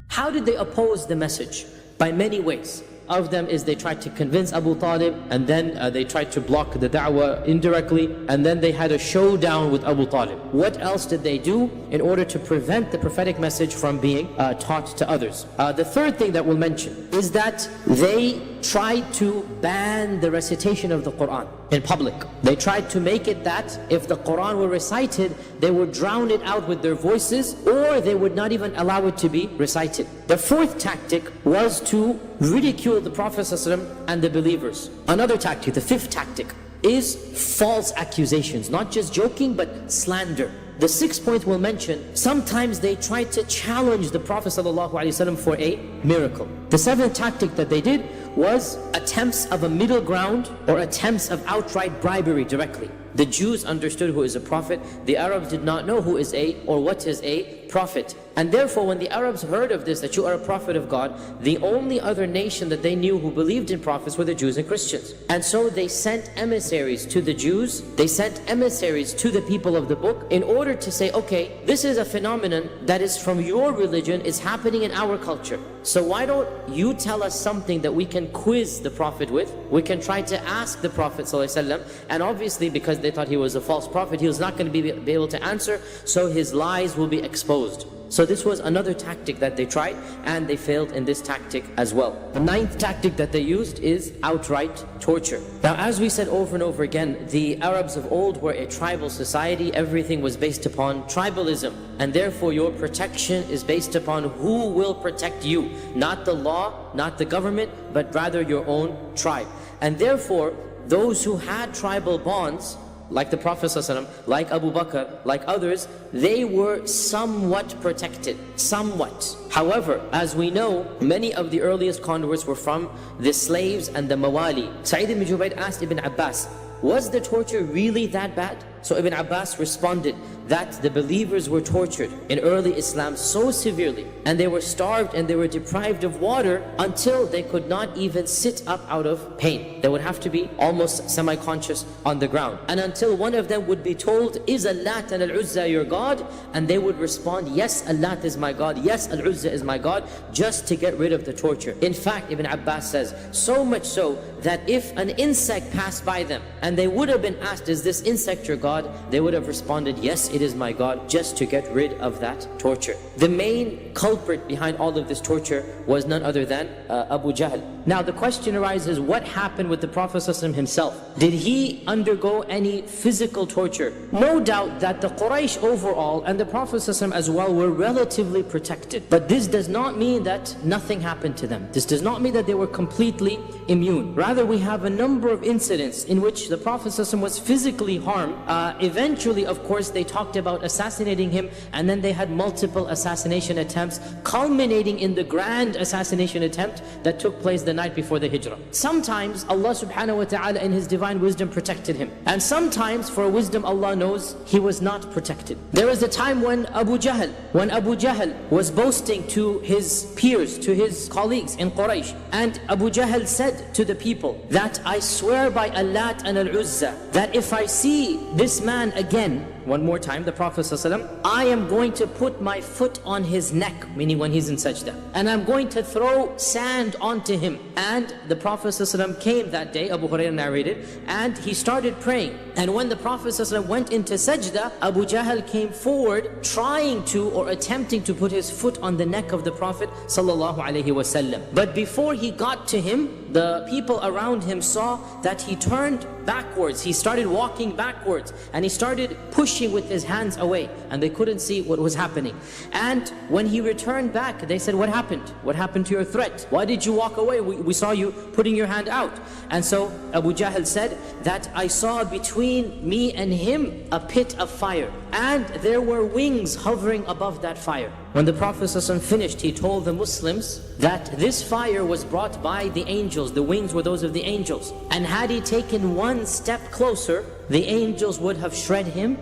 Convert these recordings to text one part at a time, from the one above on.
How did they oppose the message? By many ways. Of them is they tried to convince Abu Talib, and then they tried to block the da'wah indirectly, and then they had a showdown with Abu Talib. What else did they do in order to prevent the prophetic message from being taught to others? The third thing that we'll mention is that they tried to ban the recitation of the Quran in public. They tried to make it that if the Quran were recited, they would drown it out with their voices, or they would not even allow it to be recited. The fourth tactic was to ridicule the Prophet ﷺ and the believers. Another tactic, the fifth tactic, is false accusations, not just joking but slander. The sixth point we'll mention, sometimes they tried to challenge the Prophet ﷺ for a miracle. The seventh tactic that they did was attempts of a middle ground, or attempts of outright bribery directly. The Jews understood who is a prophet. The Arabs did not know who is what is a prophet. And therefore, when the Arabs heard of this, that you are a prophet of God, the only other nation that they knew who believed in prophets were the Jews and Christians. And so they sent emissaries to the Jews, they sent emissaries to the people of the book, in order to say, okay, this is a phenomenon that is from your religion, it's happening in our culture. So why don't you tell us something that we can quiz the Prophet with? We can try to ask the Prophet ﷺ, and obviously because they thought he was a false prophet, he was not going to be able to answer, so his lies will be exposed. So this was another tactic that they tried, and they failed in this tactic as well. The ninth tactic that they used is outright torture. Now, as we said over and over again, the Arabs of old were a tribal society. Everything was based upon tribalism, and therefore your protection is based upon who will protect you. Not the law, not the government, but rather your own tribe. And therefore, those who had tribal bonds, like the Prophet ﷺ, like Abu Bakr, like others, they were somewhat protected, somewhat. However, as we know, many of the earliest converts were from the slaves and the mawali. Sa'id ibn Jubayr asked Ibn Abbas, was the torture really that bad? So Ibn Abbas responded that the believers were tortured in early Islam so severely, and they were starved and they were deprived of water until they could not even sit up out of pain. They would have to be almost semi-conscious on the ground. And until one of them would be told, is Allat and Al-Uzza your God? And they would respond, yes, Allat is my God, yes, Al-Uzza is my God, just to get rid of the torture. In fact, Ibn Abbas says, so much so that if an insect passed by them and they would have been asked, is this insect your God? They would have responded, yes, it is my God, just to get rid of that torture. The main culprit behind all of this torture was none other than Abu Jahl. Now the question arises, what happened with the Prophet ﷺ himself? Did he undergo any physical torture? No doubt that the Quraysh overall and the Prophet ﷺ as well were relatively protected. But this does not mean that nothing happened to them. This does not mean that they were completely immune. Rather, we have a number of incidents in which the Prophet ﷺ was physically harmed. Eventually, of course, they talked about assassinating him, and then they had multiple assassination attempts, culminating in the grand assassination attempt that took place the night before the Hijrah. Sometimes Allah subhanahu wa ta'ala in His divine wisdom protected him, and sometimes for wisdom Allah knows he was not protected. There was a time when Abu Jahl was boasting to his peers, to his colleagues in Quraysh, and Abu Jahl said to the people that I swear by Allat and Al-Uzza that if I see this man again, one more time, the Prophet ﷺ, I am going to put my foot on his neck, meaning when he's in sajda, and I'm going to throw sand onto him. And the Prophet ﷺ came that day, Abu Hurairah narrated, and he started praying. And when the Prophet ﷺ went into sajda, Abu Jahl came forward trying to or attempting to put his foot on the neck of the Prophet ﷺ. But before he got to him, the people around him saw that he turned backwards. He started walking backwards, and he started pushing with his hands away, and they couldn't see what was happening. And when he returned back, they said, what happened? What happened to your threat? Why did you walk away? We saw you putting your hand out. And so Abu Jahl said that I saw between me and him a pit of fire, and there were wings hovering above that fire. When the Prophet ﷺ finished, he told the Muslims that this fire was brought by the angels. The wings were those of the angels. And had he taken one step closer, the angels would have shredded him,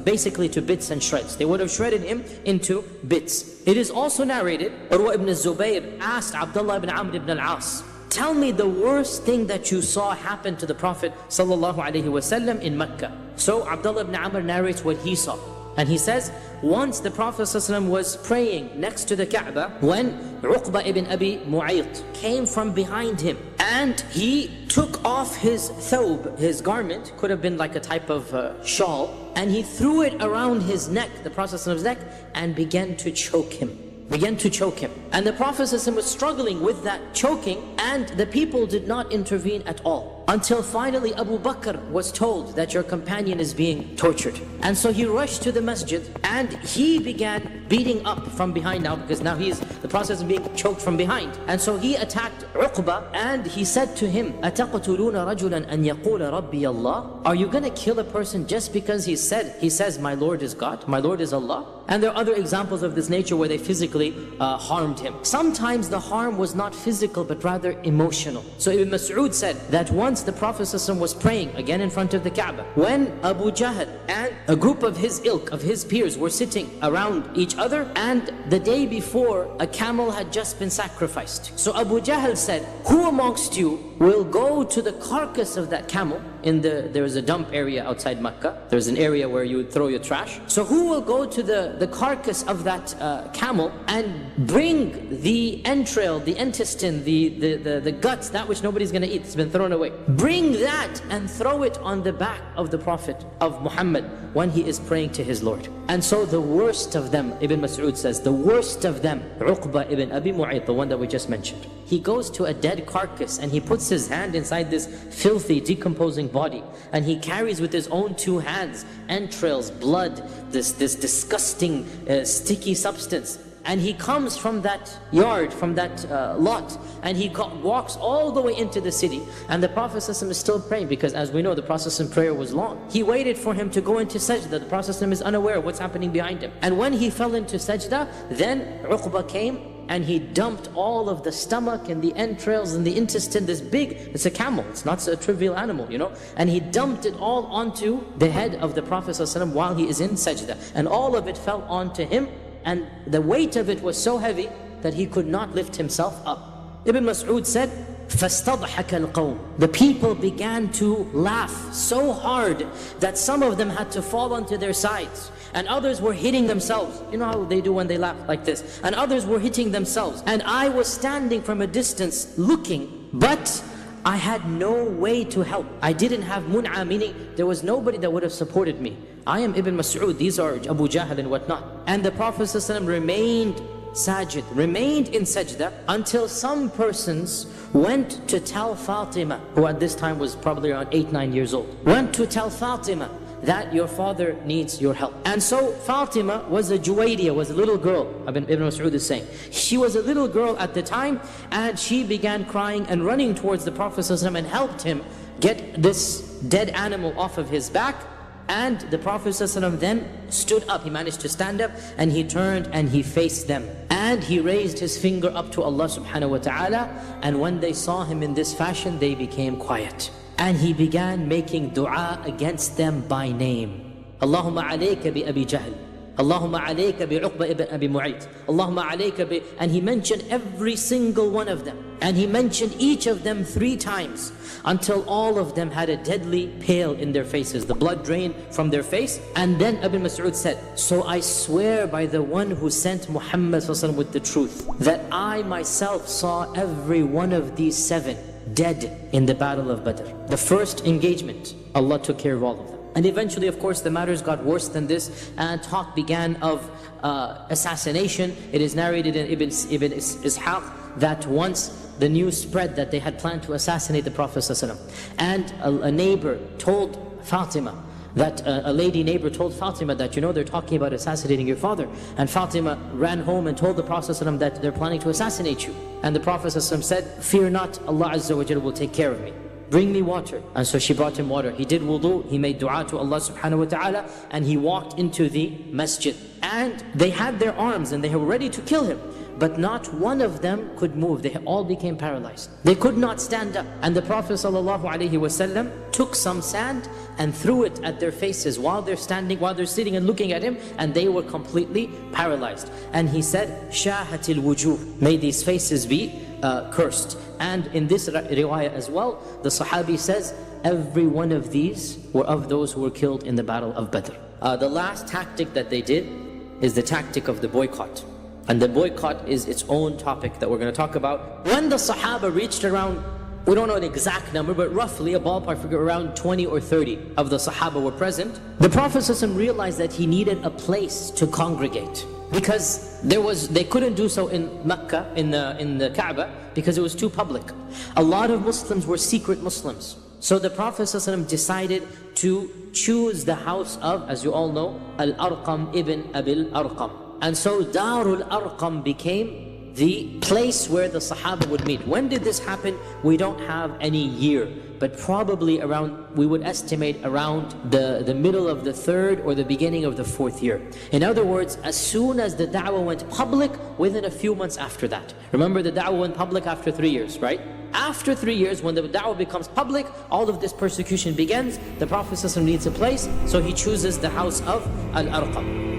basically to bits and shreds. They would have shredded him into bits. It is also narrated, Urwa ibn Zubayr asked Abdullah ibn Amr ibn al-As, tell me the worst thing that you saw happen to the Prophet ﷺ in Makkah. So Abdullah ibn Amr narrates what he saw. And he says, once the Prophet ﷺ was praying next to the Kaaba, when Uqba ibn Abi Mu'ayt came from behind him, and he took off his thawb, his garment, could have been like a type of shawl, and he threw it around his neck, the Prophet ﷺ's neck, and began to choke him. And the Prophet ﷺ was struggling with that choking, and the people did not intervene at all. Until finally Abu Bakr was told that your companion is being tortured. And so he rushed to the masjid and he began beating up from behind now, because now the process is being choked from behind. And so he attacked Uqba and he said to him, أَتَقْتُلُونَ رَجُلًا أَنْ يَقُولَ رَبِّيَ اللَّهِ? Are you going to kill a person just because he says, my Lord is God, my Lord is Allah? And there are other examples of this nature where they physically harmed him. Sometimes the harm was not physical but rather emotional. So Ibn Mas'ud said that once the Prophet ﷺ was praying again in front of the Kaaba, when Abu Jahl and a group of his ilk, of his peers, were sitting around each other, and the day before a camel had just been sacrificed. So Abu Jahl said, who amongst you will go to the carcass of that camel? There is a dump area outside Makkah. There's an area where you would throw your trash. So who will go to the carcass of that camel and bring the entrail, the intestine, the guts, that which nobody's going to eat, it's been thrown away. Bring that and throw it on the back of the Prophet of Muhammad when he is praying to his Lord. And so the worst of them, Ibn Mas'ud says, the worst of them, Uqba ibn Abi Mu'ayt, the one that we just mentioned. He goes to a dead carcass and he puts his hand inside this filthy, decomposing body, and he carries with his own two hands entrails, blood, this disgusting sticky substance, and he comes from that yard, from that lot, and he walks all the way into the city. And the Prophet ﷺ is still praying, because as we know, the Prophet's prayer was long. He waited for him to go into sajda. The Prophet ﷺ is unaware of what's happening behind him. And when he fell into sajda, then Uqba came and he dumped all of the stomach and the entrails and the intestine, it's a camel, it's not a trivial animal, and he dumped it all onto the head of the Prophet ﷺ while he is in sajda, and all of it fell onto him, and the weight of it was so heavy that he could not lift himself up. Ibn Mas'ud said, فَاسْتَضْحَكَ الْقَوْمِ. The people began to laugh so hard that some of them had to fall onto their sides, and others were hitting themselves. You know how they do when they laugh like this? And others were hitting themselves. And I was standing from a distance looking, but I had no way to help. I didn't have mun'a, meaning there was nobody that would have supported me. I am Ibn Mas'ud, these are Abu Jahl and whatnot. And the Prophet ﷺ remained sajid, remained in sajda, until some persons went to tell Fatima, who at this time was probably around 8-9 years old, went to tell Fatima that your father needs your help. And so Fatima was a Juwaydiyah, was a little girl, Ibn Mas'ud is saying. She was a little girl at the time, and she began crying and running towards the Prophet ﷺ and helped him get this dead animal off of his back. And the Prophet ﷺ then stood up, he managed to stand up, and he turned and he faced them. And he raised his finger up to Allah subhanahu wa ta'ala, and when they saw him in this fashion, they became quiet. And he began making dua against them by name. Allahumma alayka bi Abi Jahl, Allahumma alayka bi Uqba ibn Abi Mu'ayt, Allahumma alayka bi... And he mentioned every single one of them. And he mentioned each of them 3 times, until all of them had a deadly pale in their faces. The blood drained from their face. And then Ibn Mas'ud said, so I swear by the one who sent Muhammad with the truth, that I myself saw every one of these 7 dead in the battle of Badr. The first engagement, Allah took care of all of them. And eventually, of course, the matters got worse than this, and talk began of assassination. It is narrated in Ibn Ishaq that once the news spread that they had planned to assassinate the Prophet ﷺ, and a neighbor told Fatima, that a lady neighbor told Fatima that, they're talking about assassinating your father. And Fatima ran home and told the Prophet ﷺ that they're planning to assassinate you. And the Prophet ﷺ said, fear not, Allah Azza wa Jalla will take care of me. Bring me water. And so she brought him water. He did wudu, he made dua to Allah subhanahu wa ta'ala, and he walked into the masjid. And they had their arms and they were ready to kill him, but not one of them could move. They all became paralyzed. They could not stand up. And the Prophet ﷺ took some sand and threw it at their faces while they're sitting and looking at him, and they were completely paralyzed. And he said, Shahatil wujuh, may these faces be cursed. And in this riwayah as well, the Sahabi says, every one of these were of those who were killed in the battle of Badr. The last tactic that they did is the tactic of the boycott. And the boycott is its own topic that we're going to talk about. When the Sahaba reached around, we don't know an exact number, but roughly a ballpark figure, around 20 or 30 of the Sahaba were present, the Prophet ﷺ realized that he needed a place to congregate. Because they couldn't do so in Makkah, in the Kaaba, because it was too public. A lot of Muslims were secret Muslims. So the Prophet ﷺ decided to choose the house of, as you all know, Al-Arqam ibn Abil Arqam. And so Darul Arqam became the place where the Sahaba would meet. When did this happen? We don't have any year, but probably around, we would estimate around the middle of the 3rd or the beginning of the 4th year. In other words, as soon as the da'wah went public, within a few months after that. Remember, the da'wah went public after 3 years, right? After 3 years, when the da'wah becomes public, all of this persecution begins. The Prophet ﷺ needs a place, so he chooses the house of Al-Arqam.